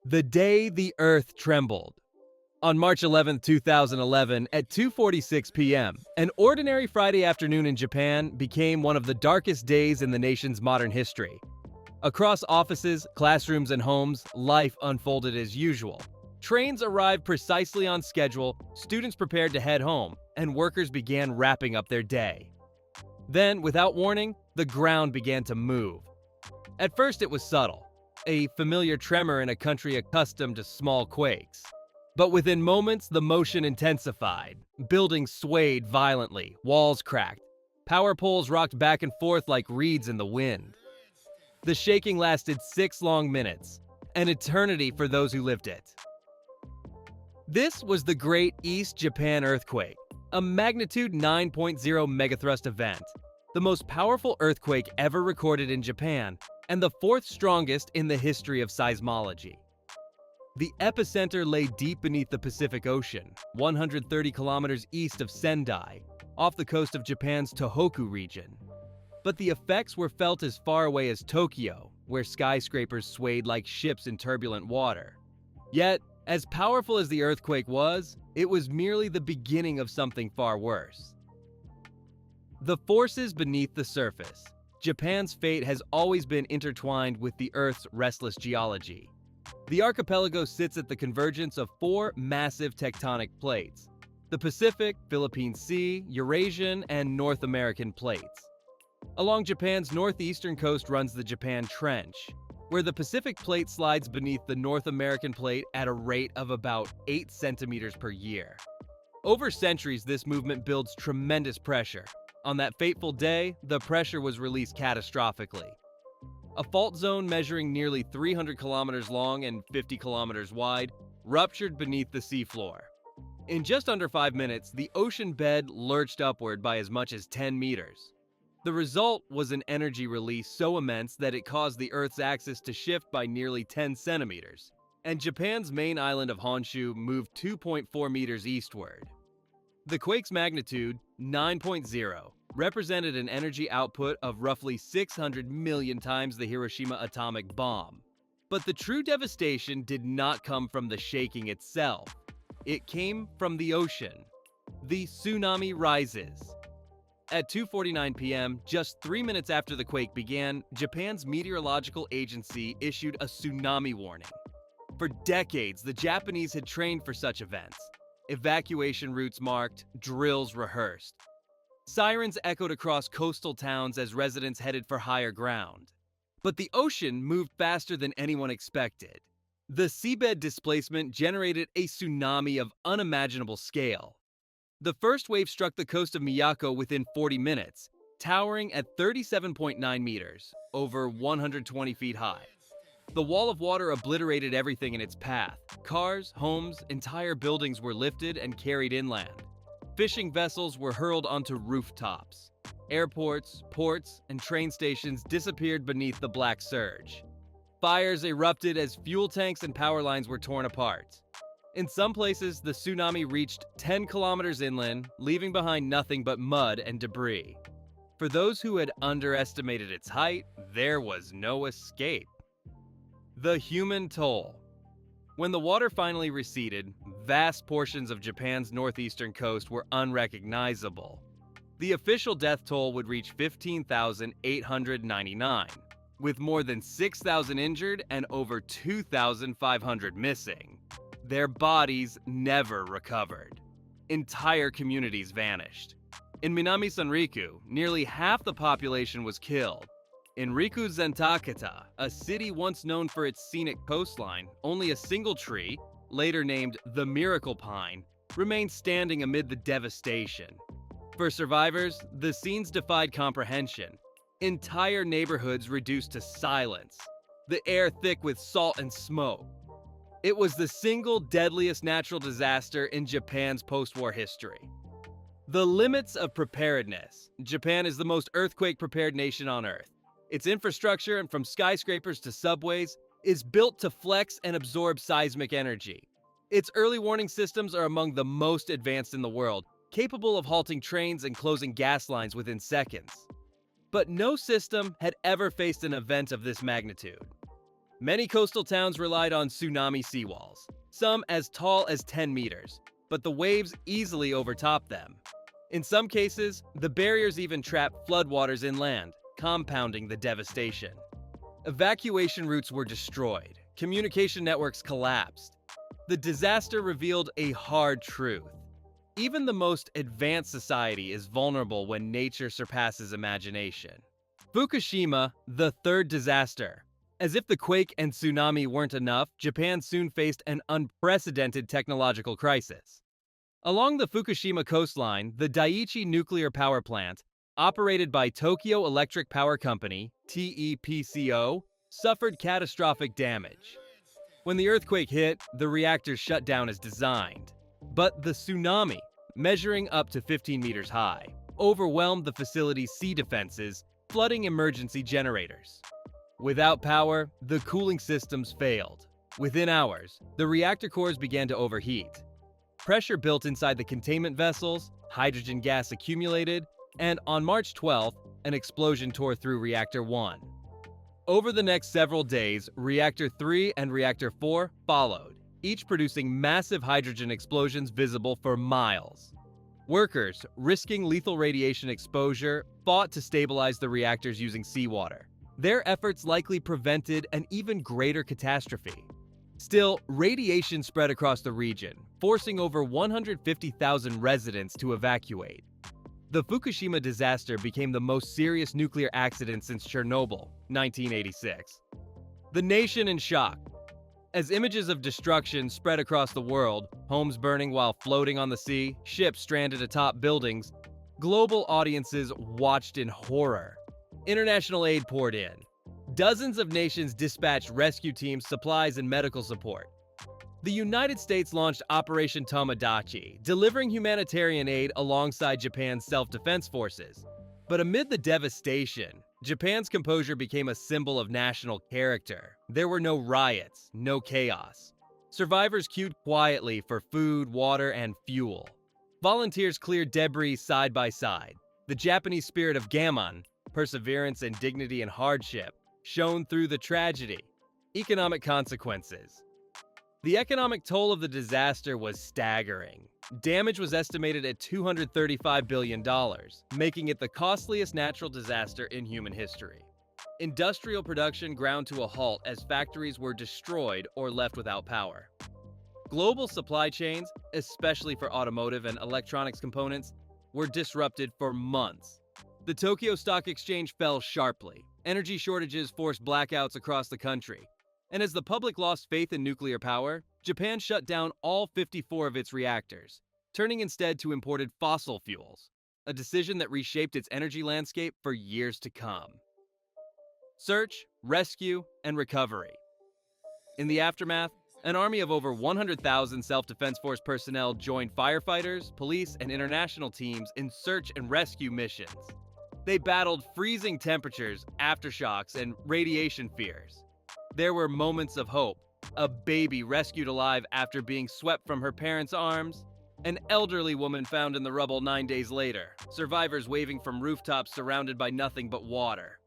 The day the Earth trembled. On March 11, 2011, at 2:46 p.m., an ordinary Friday afternoon in Japan became one of the darkest days in the nation's modern history. Across offices, classrooms, and homes, life unfolded as usual. Trains arrived precisely on schedule, students prepared to head home, and workers began wrapping up their day. Then, without warning, the ground began to move. At first, it was subtle, a familiar tremor in a country accustomed to small quakes. But within moments, the motion intensified. Buildings swayed violently, walls cracked, power poles rocked back and forth like reeds in the wind. The shaking lasted 6 long minutes, an eternity for those who lived it. This was the Great East Japan Earthquake, a magnitude 9.0 megathrust event, the most powerful earthquake ever recorded in Japan, and the fourth strongest in the history of seismology. The epicenter lay deep beneath the Pacific Ocean, 130 kilometers east of Sendai, off the coast of Japan's Tohoku region. But the effects were felt as far away as Tokyo, where skyscrapers swayed like ships in turbulent water. Yet, as powerful as the earthquake was, it was merely the beginning of something far worse. The forces beneath the surface. Japan's fate has always been intertwined with the Earth's restless geology. The archipelago sits at the convergence of 4 massive tectonic plates: the Pacific, Philippine Sea, Eurasian, and North American plates. Along Japan's northeastern coast runs the Japan Trench, where the Pacific plate slides beneath the North American plate at a rate of about 8 centimeters per year. Over centuries, this movement builds tremendous pressure. On that fateful day, the pressure was released catastrophically. A fault zone measuring nearly 300 kilometers long and 50 kilometers wide ruptured beneath the seafloor. In just under 5 minutes, the ocean bed lurched upward by as much as 10 meters. The result was an energy release so immense that it caused the Earth's axis to shift by nearly 10 centimeters, and Japan's main island of Honshu moved 2.4 meters eastward. The quake's magnitude, 9.0, represented an energy output of roughly 600 million times the Hiroshima atomic bomb. But the true devastation did not come from the shaking itself. It came from the ocean. The tsunami rises. At 2:49 p.m., just 3 minutes after the quake began, Japan's meteorological agency issued a tsunami warning. For decades, the Japanese had trained for such events. Evacuation routes marked, drills rehearsed. Sirens echoed across coastal towns as residents headed for higher ground. But the ocean moved faster than anyone expected. The seabed displacement generated a tsunami of unimaginable scale. The first wave struck the coast of Miyako within 40 minutes, towering at 37.9 meters, over 120 feet high. The wall of water obliterated everything in its path. Cars, homes, entire buildings were lifted and carried inland. Fishing vessels were hurled onto rooftops. Airports, ports, and train stations disappeared beneath the black surge. Fires erupted as fuel tanks and power lines were torn apart. In some places, the tsunami reached 10 kilometers inland, leaving behind nothing but mud and debris. For those who had underestimated its height, there was no escape. The human toll. When the water finally receded, vast portions of Japan's northeastern coast were unrecognizable. The official death toll would reach 15,899, with more than 6,000 injured and over 2,500 missing. Their bodies never recovered. Entire communities vanished. In Minami Sanriku, nearly half the population was killed. In Riku Zentakata, a city once known for its scenic coastline, only a single tree, later named the Miracle Pine, remained standing amid the devastation. For survivors, the scenes defied comprehension. Entire neighborhoods reduced to silence, the air thick with salt and smoke. It was the single deadliest natural disaster in Japan's post-war history. The limits of preparedness. Japan is the most earthquake-prepared nation on Earth. Its infrastructure, from skyscrapers to subways, is built to flex and absorb seismic energy. Its early warning systems are among the most advanced in the world, capable of halting trains and closing gas lines within seconds. But no system had ever faced an event of this magnitude. Many coastal towns relied on tsunami seawalls, some as tall as 10 meters, but the waves easily overtopped them. In some cases, the barriers even trapped floodwaters inland, compounding the devastation. Evacuation routes were destroyed, communication networks collapsed. The disaster revealed a hard truth. Even the most advanced society is vulnerable when nature surpasses imagination. Fukushima, the third disaster. As if the quake and tsunami weren't enough, Japan soon faced an unprecedented technological crisis. Along the Fukushima coastline, the Daiichi nuclear power plant, operated by Tokyo Electric Power Company, TEPCO, suffered catastrophic damage. When the earthquake hit, the reactors shut down as designed. But the tsunami, measuring up to 15 meters high, overwhelmed the facility's sea defenses, flooding emergency generators. Without power, the cooling systems failed. Within hours, the reactor cores began to overheat. Pressure built inside the containment vessels, hydrogen gas accumulated, and on March 12th, an explosion tore through Reactor 1. Over the next several days, Reactor 3 and Reactor 4 followed, each producing massive hydrogen explosions visible for miles. Workers, risking lethal radiation exposure, fought to stabilize the reactors using seawater. Their efforts likely prevented an even greater catastrophe. Still, radiation spread across the region, forcing over 150,000 residents to evacuate. The Fukushima disaster became the most serious nuclear accident since Chernobyl, 1986. The nation in shock. As images of destruction spread across the world, homes burning while floating on the sea, ships stranded atop buildings, global audiences watched in horror. International aid poured in. Dozens of nations dispatched rescue teams, supplies, and medical support. The United States launched Operation Tomodachi, delivering humanitarian aid alongside Japan's self-defense forces. But amid the devastation, Japan's composure became a symbol of national character. There were no riots, no chaos. Survivors queued quietly for food, water, and fuel. Volunteers cleared debris side by side. The Japanese spirit of gammon, perseverance and dignity in hardship, shone through the tragedy. Economic consequences. The economic toll of the disaster was staggering. Damage was estimated at $235 billion, making it the costliest natural disaster in human history. Industrial production ground to a halt as factories were destroyed or left without power. Global supply chains, especially for automotive and electronics components, were disrupted for months. The Tokyo Stock Exchange fell sharply. Energy shortages forced blackouts across the country. And as the public lost faith in nuclear power, Japan shut down all 54 of its reactors, turning instead to imported fossil fuels, a decision that reshaped its energy landscape for years to come. Search, rescue, and recovery. In the aftermath, an army of over 100,000 self-defense force personnel joined firefighters, police, and international teams in search and rescue missions. They battled freezing temperatures, aftershocks, and radiation fears. There were moments of hope. A baby rescued alive after being swept from her parents' arms. An elderly woman found in the rubble 9 days later. Survivors waving from rooftops surrounded by nothing but water.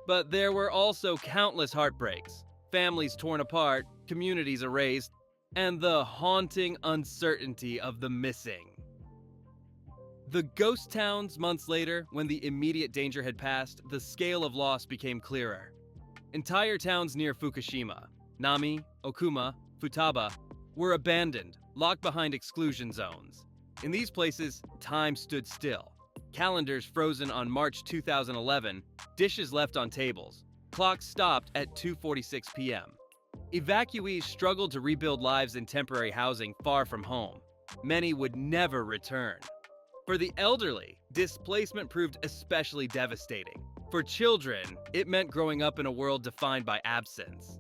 But there were also countless heartbreaks. Families torn apart, communities erased, and the haunting uncertainty of the missing. The ghost towns months later, when the immediate danger had passed, the scale of loss became clearer. Entire towns near Fukushima, Nami, Okuma, Futaba, were abandoned, locked behind exclusion zones. In these places, time stood still. Calendars frozen on March 2011, dishes left on tables, clocks stopped at 2:46 p.m. Evacuees struggled to rebuild lives in temporary housing far from home. Many would never return. For the elderly, displacement proved especially devastating. For children, it meant growing up in a world defined by absence.